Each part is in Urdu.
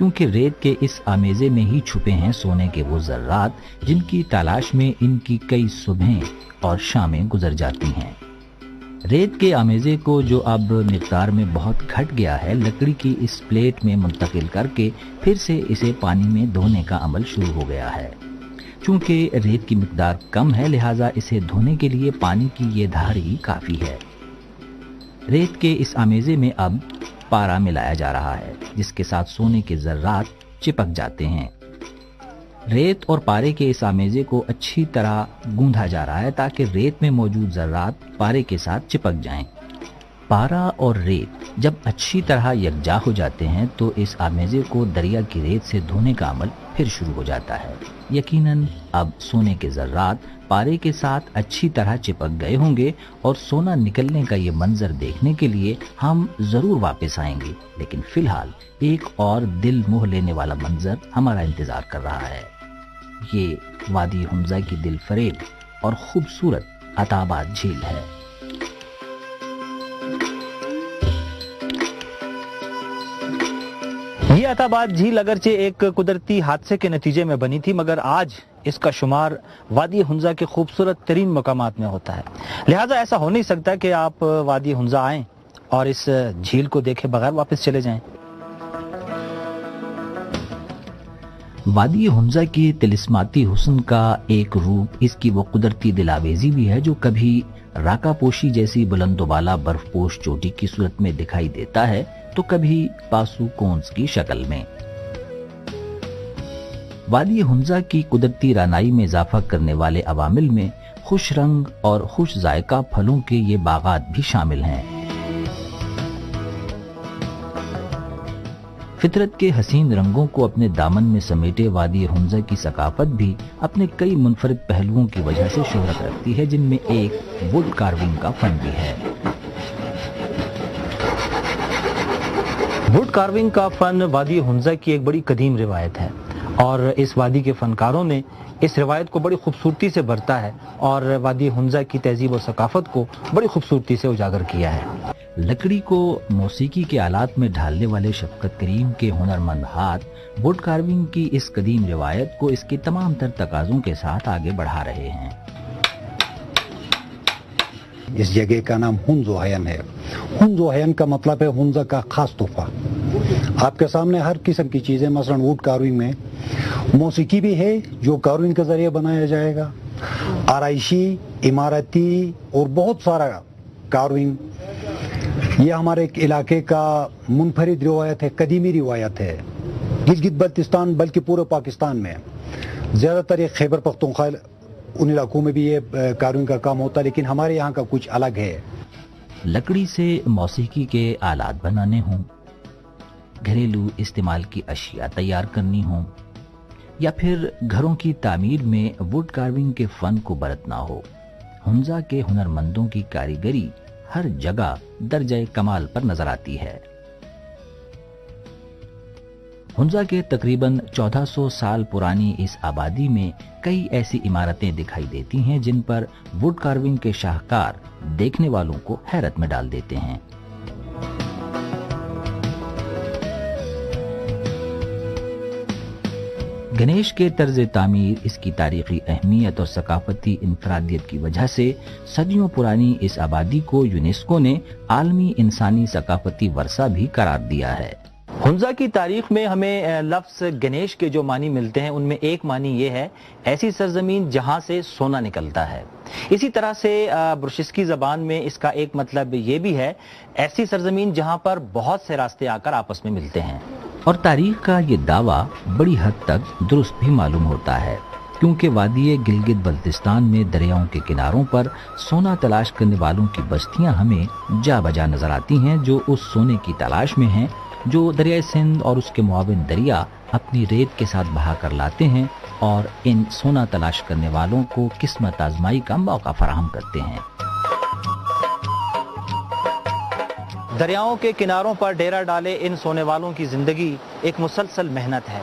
کیونکہ ریت کے اس آمیزے میں ہی چھپے ہیں سونے کے وہ ذرات جن کی تلاش میں ان کی کئی صبحیں اور شامیں گزر جاتی ہیں۔ ریت کے آمیزے کو جو اب مقدار میں بہت گھٹ گیا ہے، لکڑی کی اس پلیٹ میں منتقل کر کے پھر سے اسے پانی میں دھونے کا عمل شروع ہو گیا ہے۔ چونکہ ریت کی مقدار کم ہے، لہٰذا اسے دھونے کے لیے پانی کی یہ دھار ہی کافی ہے۔ ریت کے اس آمیزے میں اب پارا ملایا جا رہا ہے، جس کے ساتھ سونے کے ذرات چپک جاتے ہیں۔ ریت اور پارے کے اس آمیزے کو اچھی طرح گوندھا جا رہا ہے تاکہ ریت میں موجود ذرات پارے کے ساتھ چپک جائیں۔ پارا اور ریت جب اچھی طرح یکجا ہو جاتے ہیں تو اس آمیزے کو دریا کی ریت سے دھونے کا عمل پھر شروع ہو جاتا ہے۔ یقیناً اب سونے کے ذرات پارے کے ساتھ اچھی طرح چپک گئے ہوں گے اور سونا نکلنے کا یہ منظر دیکھنے کے لیے ہم ضرور واپس آئیں گے، لیکن فی الحال ایک اور دل موہ لینے والا منظر ہمارا انتظار کر رہا ہے۔ یہ وادی حمزہ کی دل فریب اور خوبصورت عطا آباد جھیل ہے۔ یہ عطا آباد جھیل اگرچہ ایک قدرتی حادثے کے نتیجے میں بنی تھی، مگر آج اس کا شمار وادی حمزہ کے خوبصورت ترین مقامات میں ہوتا ہے۔ لہٰذا ایسا ہو نہیں سکتا کہ آپ وادی حمزہ آئیں اور اس جھیل کو دیکھے بغیر واپس چلے جائیں۔ وادی حمزہ کی طلسماتی حسن کا ایک روپ اس کی وہ قدرتی دلاویزی بھی ہے جو کبھی راکا پوشی جیسی بلند و بالا برف پوش چوٹی کی صورت میں دکھائی دیتا ہے تو کبھی پاسو کونس کی شکل میں۔ وادی حمزہ کی قدرتی رانائی میں اضافہ کرنے والے عوامل میں خوش رنگ اور خوش ذائقہ پھلوں کے یہ باغات بھی شامل ہیں۔ فطرت کے حسین رنگوں کو اپنے دامن میں سمیٹے وادی حمزہ کی ثقافت بھی اپنے کئی منفرد پہلوؤں کی وجہ سے شہرت رکھتی ہے، جن میں ایک ووڈ کارونگ کا فن بھی ہے۔ ووڈ کارونگ کا فن وادی حمزہ کی ایک بڑی قدیم روایت ہے اور اس وادی کے فنکاروں نے اس روایت کو بڑی خوبصورتی سے برتا ہے اور وادی حمزہ کی تہذیب و ثقافت کو بڑی خوبصورتی سے اجاگر کیا ہے۔ لکڑی کو موسیقی کے آلات میں ڈھالنے والے شفقت کریم کے ہنرمند ہاتھ ووڈ کارونگ کی اس قدیم روایت کو اس کے تمام تر تقاضوں کے ساتھ آگے بڑھا رہے ہیں۔ اس جگہ کا نام ہنزو حین ہے۔ ہنزو حین کا مطلب ہے حنزہ کا خاص تحفہ۔ آپ کے سامنے ہر قسم کی چیزیں، مثلا ووڈ کارونگ میں موسیقی بھی ہے جو کارونگ کے ذریعے بنایا جائے گا، آرائشی، عمارتی اور بہت سارا کارونگ۔ یہ ہمارے علاقے کا منفرد روایت ہے، قدیمی روایت ہے۔ گلگت بلتستان بلکہ پورے پاکستان میں زیادہ تر یہ خیبر پختونخوا ان علاقوں میں بھی یہ کارونگ کا کام ہوتا ہے، لیکن ہمارے یہاں کا کچھ الگ ہے۔ لکڑی سے موسیقی کے آلات بنانے ہوں، گھریلو استعمال کی اشیاء تیار کرنی ہوں یا پھر گھروں کی تعمیر میں ووڈ کارونگ کے فن کو برتنا ہو، حمزہ کے ہنرمندوں کی کاریگری ہر جگہ درجہ کمال پر نظر آتی ہے۔ حمزہ کے تقریباً 1400 سال پرانی اس آبادی میں کئی ایسی عمارتیں دکھائی دیتی ہیں جن پر ووڈ کارونگ کے شاہکار دیکھنے والوں کو حیرت میں ڈال دیتے ہیں۔ گنیش کے طرز تعمیر، اس کی تاریخی اہمیت اور ثقافتی انفرادیت کی وجہ سے صدیوں پرانی اس آبادی کو یونیسکو نے عالمی انسانی ثقافتی ورثہ بھی قرار دیا ہے۔ حمزہ کی تاریخ میں ہمیں لفظ گنیش کے جو معنی ملتے ہیں ان میں ایک معنی یہ ہے ایسی سرزمین جہاں سے سونا نکلتا ہے۔ اسی طرح سے برشسکی زبان میں اس کا ایک مطلب یہ بھی ہے ایسی سرزمین جہاں پر بہت سے راستے آ کر آپس میں ملتے ہیں۔ اور تاریخ کا یہ دعویٰ بڑی حد تک درست بھی معلوم ہوتا ہے، کیونکہ وادی گلگت بلتستان میں دریاؤں کے کناروں پر سونا تلاش کرنے والوں کی بستیاں ہمیں جا بجا نظر آتی ہیں جو اس سونے کی تلاش میں ہیں جو دریائے سندھ اور اس کے معاون دریا اپنی ریت کے ساتھ بہا کر لاتے ہیں اور ان سونا تلاش کرنے والوں کو قسمت آزمائی کا موقع فراہم کرتے ہیں۔ دریاؤں کے کناروں پر ڈیرا ڈالے ان سونے والوں کی زندگی ایک مسلسل محنت ہے۔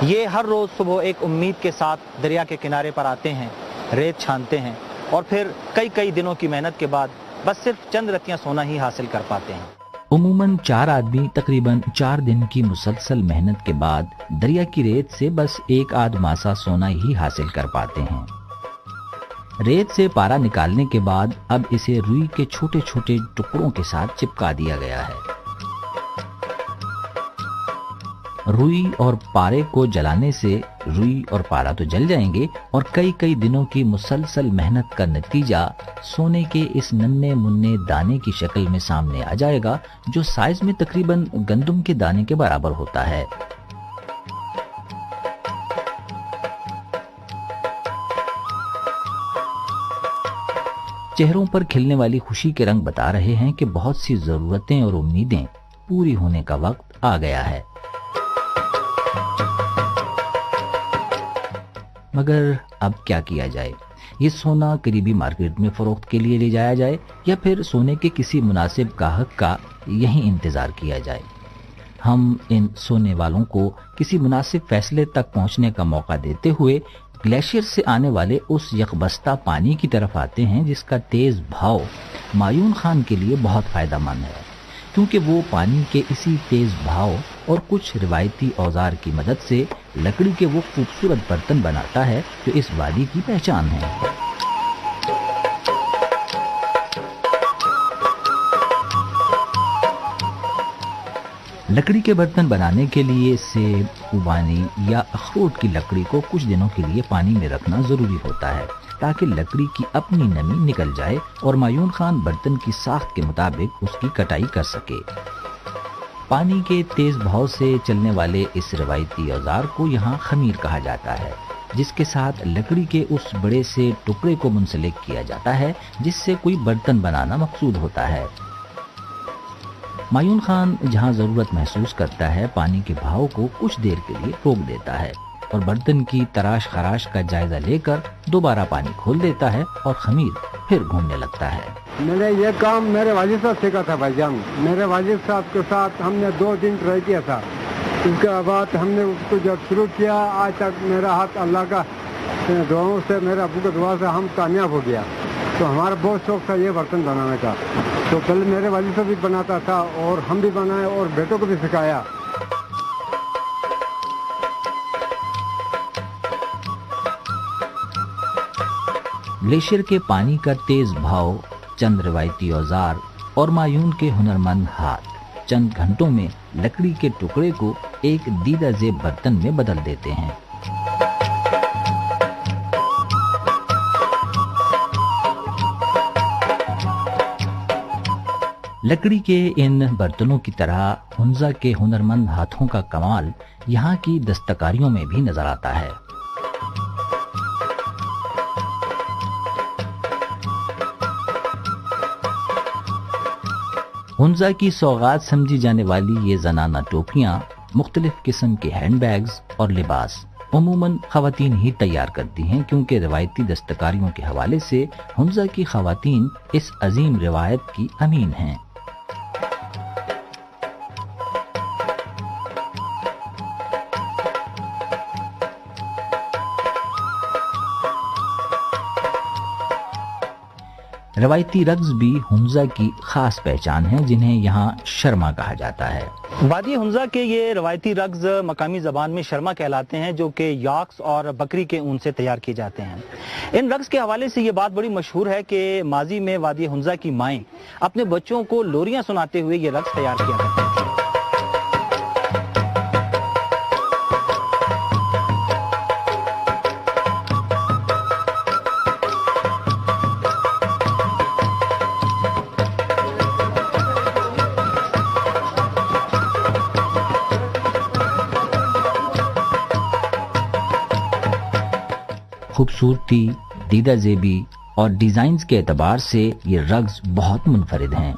یہ ہر روز صبح ایک امید کے ساتھ دریا کے کنارے پر آتے ہیں، ریت چھانتے ہیں اور پھر کئی دنوں کی محنت کے بعد بس صرف چند رتیاں سونا ہی حاصل کر پاتے ہیں۔ عموماً 4 آدمی تقریباً 4 دن کی مسلسل محنت کے بعد دریا کی ریت سے بس 1 آدھ ماسا سونا ہی حاصل کر پاتے ہیں۔ ریت سے پارا نکالنے کے بعد اب اسے روئی کے چھوٹے چھوٹے ٹکڑوں کے ساتھ چپکا دیا گیا ہے۔ روئی اور پارے کو جلانے سے روئی اور پارا تو جل جائیں گے اور کئی دنوں کی مسلسل محنت کا نتیجہ سونے کے اس ننھے منھے دانے کی شکل میں سامنے آ جائے گا، جو سائز میں تقریباً گندم کے دانے کے برابر ہوتا ہے۔ چہروں پر کھلنے والی خوشی کے رنگ بتا رہے ہیں کہ بہت سی ضرورتیں اور امیدیں پوری ہونے کا وقت آ گیا ہے۔ مگر اب کیا کیا جائے؟ یہ سونا قریبی مارکیٹ میں فروخت کے لیے لے جایا جائے یا پھر سونے کے کسی مناسب گاہک کا یہیں انتظار کیا جائے؟ ہم ان سونے والوں کو کسی مناسب فیصلے تک پہنچنے کا موقع دیتے ہوئے گلیشیئر سے آنے والے اس یکبستہ پانی کی طرف آتے ہیں جس کا تیز بہاؤ معیون خان کے لیے بہت فائدہ مند ہے، کیونکہ وہ پانی کے اسی تیز بہاؤ اور کچھ روایتی اوزار کی مدد سے لکڑی کے وہ خوبصورت برتن بناتا ہے جو اس وادی کی پہچان ہے۔ لکڑی کے برتن بنانے کے لیے سیب، خوبانی یا اخروٹ کی لکڑی کو کچھ دنوں کے لیے پانی میں رکھنا ضروری ہوتا ہے تاکہ لکڑی کی اپنی نمی نکل جائے اور معیون خان برتن کی ساخت کے مطابق اس کی کٹائی کر سکے۔ پانی کے تیز بہاؤ سے چلنے والے اس روایتی اوزار کو یہاں خمیر کہا جاتا ہے، جس کے ساتھ لکڑی کے اس بڑے سے ٹکڑے کو منسلک کیا جاتا ہے جس سے کوئی برتن بنانا مقصود ہوتا ہے۔ معیون خان جہاں ضرورت محسوس کرتا ہے پانی کے بہاؤ کو کچھ دیر کے لیے روک دیتا ہے اور برتن کی تراش خراش کا جائزہ لے کر دوبارہ پانی کھول دیتا ہے اور خمیر پھر گھومنے لگتا ہے۔ میں نے یہ کام میرے والد صاحب سیکھا تھا بھائی جان۔ میرے والد صاحب کے ساتھ ہم نے 2 دن ٹرائی کیا تھا، اس کے بعد ہم نے اس کو جب شروع کیا آج تک میرا ہاتھ اللہ کا دعاؤں سے، میرے ابو کے دعا سے ہم کامیاب ہو گیا۔ تو ہمارا بہت شوق تھا یہ برتن بنانے کا، تو پہلے میرے والد صاحب بھی بناتا تھا اور ہم بھی بنائے اور بیٹوں کو بھی سکھایا۔ گلیشیئر کے پانی کا تیز بہاؤ، چند روایتی اوزار اور معیون کے ہنرمند ہاتھ چند گھنٹوں میں لکڑی کے ٹکڑے کو ایک دیدہ زیب برتن میں بدل دیتے ہیں۔ لکڑی کے ان برتنوں کی طرح ہنزا کے ہنرمند ہاتھوں کا کمال یہاں کی دستکاریوں میں بھی نظر آتا ہے۔ ہنزا کی سوغات سمجھی جانے والی یہ زنانہ ٹوپیاں، مختلف قسم کے ہینڈ بیگز اور لباس عموماً خواتین ہی تیار کرتی ہیں، کیونکہ روایتی دستکاریوں کے حوالے سے ہنزا کی خواتین اس عظیم روایت کی امین ہیں۔ روایتی رقص بھی ہنزا کی خاص پہچان ہے، جنہیں یہاں شرما کہا جاتا ہے۔ وادی ہنزا کے یہ روایتی رقص مقامی زبان میں شرما کہلاتے ہیں، جو کہ یاکس اور بکری کے اون سے تیار کیے جاتے ہیں۔ ان رقص کے حوالے سے یہ بات بڑی مشہور ہے کہ ماضی میں وادی ہنزا کی مائیں اپنے بچوں کو لوریاں سناتے ہوئے یہ رقص تیار کیا کرتی تھیں۔ خوبصورتی، دیدہ زیبی اور ڈیزائنز کے اعتبار سے یہ رقص بہت منفرد ہیں۔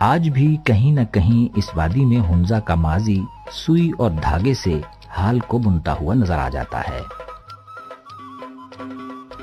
آج بھی کہیں نہ کہیں اس وادی میں ہنزا کا ماضی سوئی اور دھاگے سے حال کو بنتا ہوا نظر آ جاتا ہے۔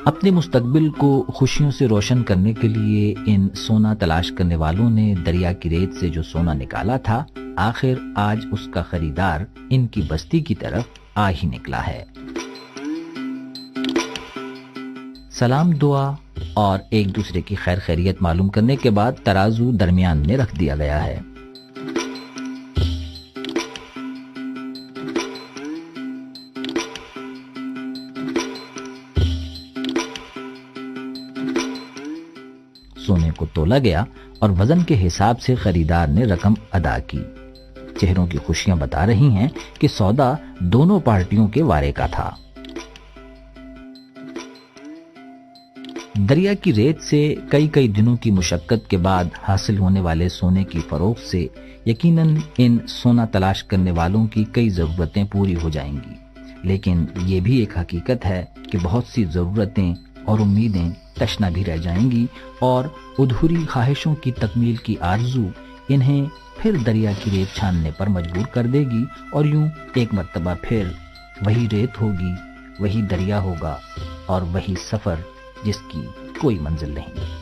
اپنے مستقبل کو خوشیوں سے روشن کرنے کے لیے ان سونا تلاش کرنے والوں نے دریا کی ریت سے جو سونا نکالا تھا، آخر آج اس کا خریدار ان کی بستی کی طرف آ ہی نکلا ہے۔ سلام دعا اور ایک دوسرے کی خیر خیریت معلوم کرنے کے بعد ترازو درمیان میں رکھ دیا گیا ہے۔ سونے کو تولا گیا اور وزن کے حساب سے خریدار نے رقم ادا کی۔ چہروں کی خوشیاں بتا رہی ہیں کہ سودا دونوں پارٹیوں کے وارے کا تھا۔ دریا کی ریت سے کئی دنوں کی مشقت کے بعد حاصل ہونے والے سونے کی فروخت سے یقیناً ان سونا تلاش کرنے والوں کی کئی ضرورتیں پوری ہو جائیں گی، لیکن یہ بھی ایک حقیقت ہے کہ بہت سی ضرورتیں اور امیدیں تشنا بھی رہ جائیں گی اور ادھوری خواہشوں کی تکمیل کی آرزو انہیں پھر دریا کی ریت چھاننے پر مجبور کر دے گی، اور یوں ایک مرتبہ پھر وہی ریت ہوگی، وہی دریا ہوگا اور وہی سفر جس کی کوئی منزل نہیں۔